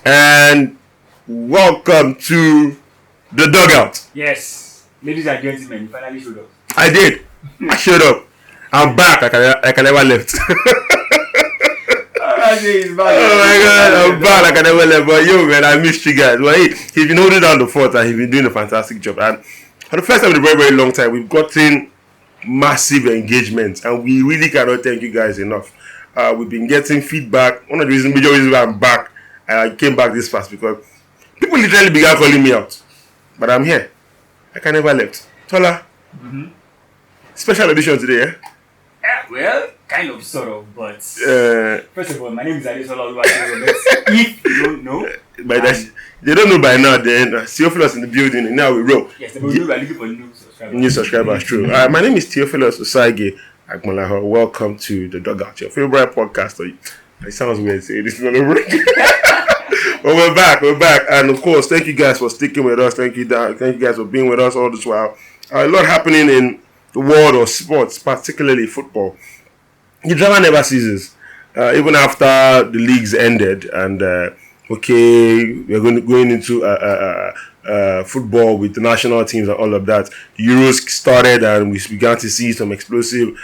And welcome to the Dugout. Yes, ladies and gentlemen, you finally showed up. I did. I showed up. I'm back. I never left. Oh my God, I'm back like I never left. But yo, man, I missed you guys. Well, he's been holding down the fort and he's been doing a fantastic job. And for the first time in a very, very long time, we've gotten massive engagement, and we really cannot thank you guys enough. We've been getting feedback. One of the major reasons why I'm back, I came back this fast, because people literally began calling me out. But I'm here. I never left. Tola, special edition today, eh? Well, kind of, sort of, but first of all, my name is Adesola. If you don't know, they don't know by now. Then Theophilus in the building, and now we roll. Yes, we are looking for new subscribers. New subscribers, true. My name is Theophilus Osage Agmalaho. Welcome to the Dugout, your favorite podcast. It sounds weird saying this is not over. But we're back, and of course, thank you guys for sticking with us. Thank you guys for being with us all this while. A lot happening in the world of sports, particularly football. The drama never ceases, even after the leagues ended, and we're going into football with the national teams and all of that. The Euros started, and we began to see some explosive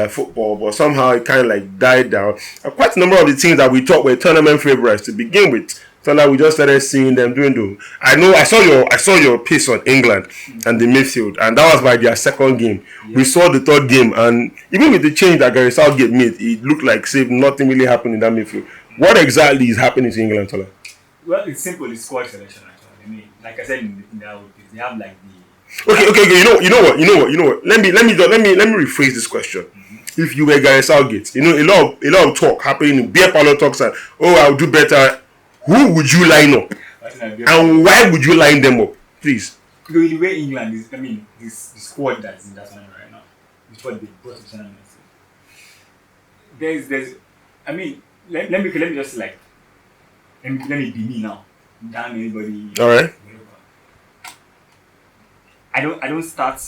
football, but somehow it kind of like died down. And quite a number of the teams that we thought were tournament favorites to begin with, so now we just started seeing them doing the. I saw your piece on England and the midfield, and that was by their second game. Yeah. We saw the third game, and even with the change that Gary Southgate made, it looked like nothing really happened in that midfield. What exactly is happening to England, Tola? Well, it's simple. It's squad selection, actually. I mean, like I said in the old days, they have like the. Okay. You know what? Let me rephrase this question. If you were Gary Southgate, a lot of talk happening in beer parlor talks, and I'll do better. Who would you line up? And why would you line them up? Please. Because the way England is, the squad that's in that tournament right now, which what they brought to the tournament. Let me just like, let me be me now. Damn anybody. All right. I don't start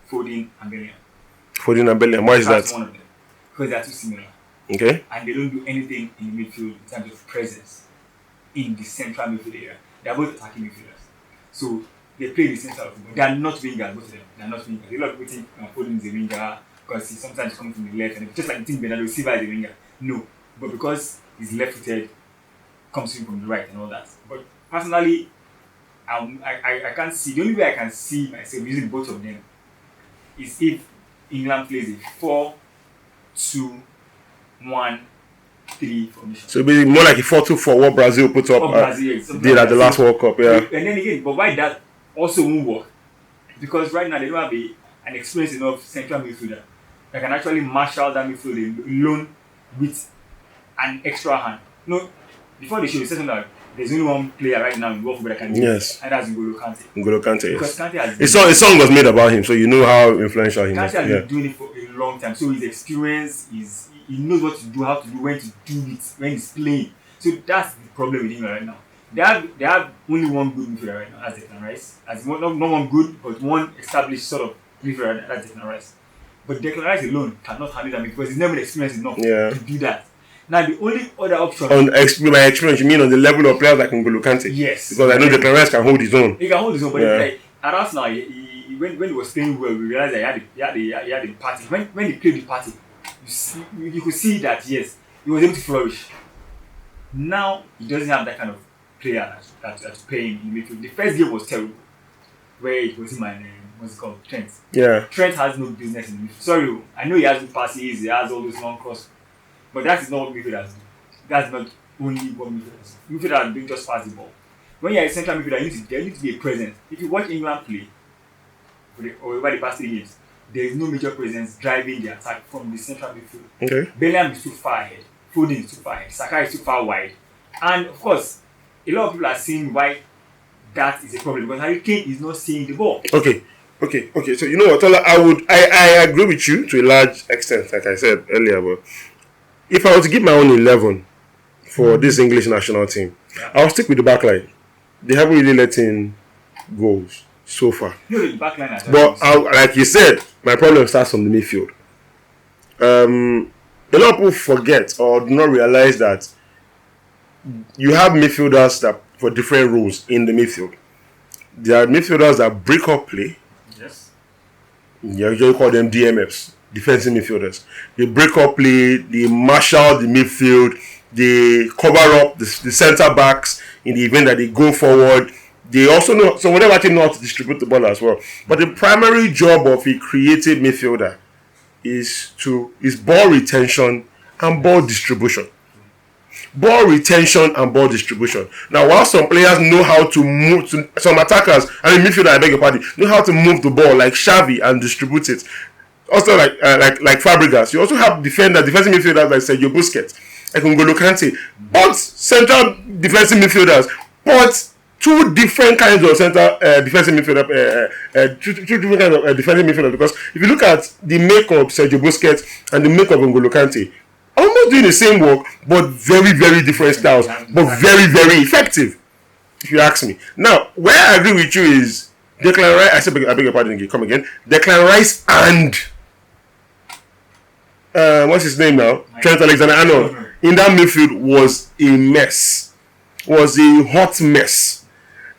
Foden and Bellingham. Foden and Bellingham. Why is that? One of them. Because they are too similar. Okay. And they don't do anything in the midfield in terms of presence. In the central midfield area. They are both attacking midfielders. So they play in the center of football. They are not wingers, both of them. They are not wingers. A lot of people think Foden is a winger because he sometimes comes from the left, and just like the team Bernardo Silva is a winger. No. But because he's left footed, comes in from the right and all that. But personally, I can't see. The only way I can see myself using both of them is if England plays a 4-2-1-3 formation. So basically more like a 4-2-4 what Brazil put up did at the last World Cup, yeah. And then again, but why that also won't work? Because right now they don't have an experienced enough central midfielder that can actually marshal that midfield alone with an extra hand. No, before the show, they said something like there's only one player right now in world football that can do it, and that's N'Golo Kante. N'Golo Kante, because yes. Kante has a song was made about him, so you know how influential he is. Kante has been doing it for a long time, so his experience is. He knows what to do, how to do, when to do it, when he's playing. So that's the problem with England right now. They have only one good midfielder right now, that's Declan Rice. Not one good, but one established sort of midfielder, that's Declan Rice. But Declan Rice alone cannot handle that because he's never been experienced enough to do that. Now the only other option. By experience, you mean on the level of players like N'Golo Kante? Yes. Because I know Declan Rice can hold his own. He can hold his own, but like at Arsenal, when he was playing well, we realized that he had a party. When he played the party, you could see that yes, he was able to flourish. Now he doesn't have that kind of player that's playing in the midfield. The first game was terrible, where it was him and what's it called, Trent. Yeah. Trent has no business in the midfield. Sorry, I know he has good passes, he has all those long cross, but that is not what midfielders do. That's not only what midfielders do. Midfielders don't just pass the ball. When you're a central midfielder, there needs to be a presence. If you watch England play over the past 3 years, there is no major presence driving the attack from the central midfield. Okay. Bellingham is too far ahead. Foden is too far ahead. Saka is too far wide. And of course, a lot of people are seeing why that is a problem because Kane is not seeing the ball. Okay. So you know what, Tola, I agree with you to a large extent, like I said earlier. But if I were to give my own 11 for this English national team, I'll stick with the back line. They haven't really let in goals so far. No, the back line. But like you said, my problem starts from the midfield. A lot of people forget or do not realize that you have midfielders that for different roles in the midfield. There are midfielders that break up play. Yes. You usually call them DMFs, defensive midfielders. They break up play, they marshal the midfield, they cover up the centre backs in the event that they go forward. They also know, so whenever actually know how to distribute the ball as well. But the primary job of a creative midfielder is ball retention and ball distribution. Ball retention and ball distribution. Now, while some players know how to move, some attackers, midfielders, I beg your pardon, know how to move the ball like Xavi and distribute it. Also, like Fabregas, you also have defensive midfielders like Sergio Busquets, like N'Golo Kante, but central defensive midfielders, but two different kinds of defensive midfielder, two different kinds of defensive midfielder. Because if you look at the make of Sergio Busquets and the make of N'Golo Kante, almost doing the same work, but very, very different styles, but very, very effective, if you ask me. Now, where I agree with you is Declan Rice, I beg your pardon, come again, Declan Rice and, what's his name now? Trent Alexander-Arnold, in that midfield was a mess, was a hot mess.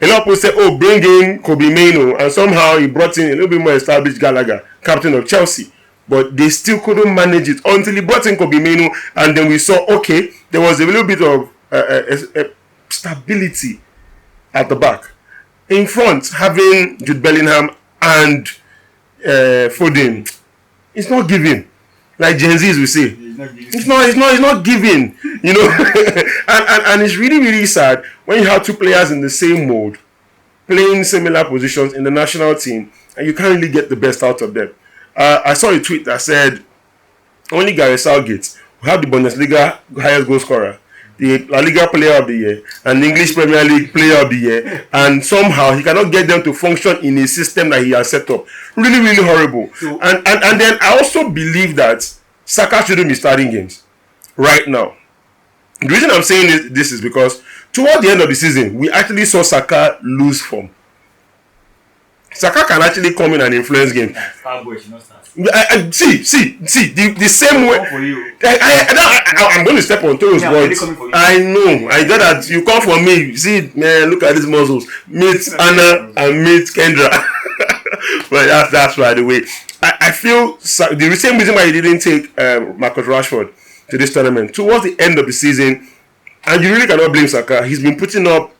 A lot of people say, oh, bring in Kobe Mainoo, and somehow he brought in a little bit more established Gallagher, captain of Chelsea. But they still couldn't manage it until he brought in Kobe Mainoo, and then we saw, okay, there was a little bit of stability at the back. In front, having Jude Bellingham and Foden, it's not giving. Like Gen Zs will say, it's not giving. You know, and it's really, really sad when you have two players in the same mode, playing similar positions in the national team, and you can't really get the best out of them. I saw a tweet that said only Gareth Southgate will have the Bundesliga highest goal scorer, the La Liga player of the year, and the English Premier League player of the year, and somehow he cannot get them to function in a system that he has set up. Really, really horrible. So, and then I also believe that Saka shouldn't be starting games right now. The reason I'm saying this is because toward the end of the season, we actually saw Saka lose form. Saka can actually come in and influence games. See, the same way. I'm going to step on toes, but I know. I got that you come for me. See, man, look at these muscles. Meet Anna and meet Kendra. But that's by the way. I feel the same reason why he didn't take Marcus Rashford to this tournament. Towards the end of the season, and you really cannot blame Saka. He's been putting up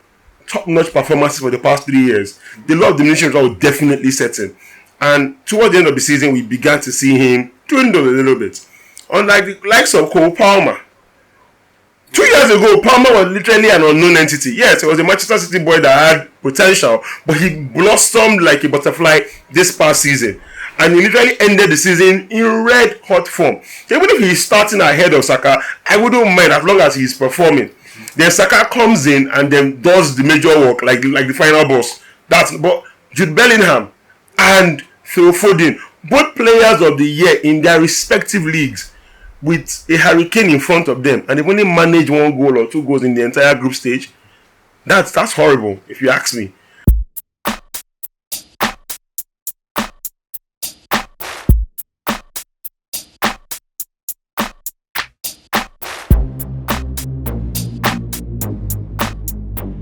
top-notch performances for the past 3 years. The law of diminishing returns was definitely setting. And towards the end of the season, we began to see him dwindle a little bit. Unlike the likes of Cole Palmer. 2 years ago, Palmer was literally an unknown entity. Yes, he was a Manchester City boy that had potential, but he blossomed like a butterfly this past season. And he literally ended the season in red hot form. Even if he's starting ahead of Saka, I wouldn't mind as long as he's performing. Then Saka comes in and then does the major work like the final boss. But Jude Bellingham and Phil Foden, both players of the year in their respective leagues, with a hurricane in front of them, and they've only managed 1 goal or 2 goals in the entire group stage. That's horrible, if you ask me.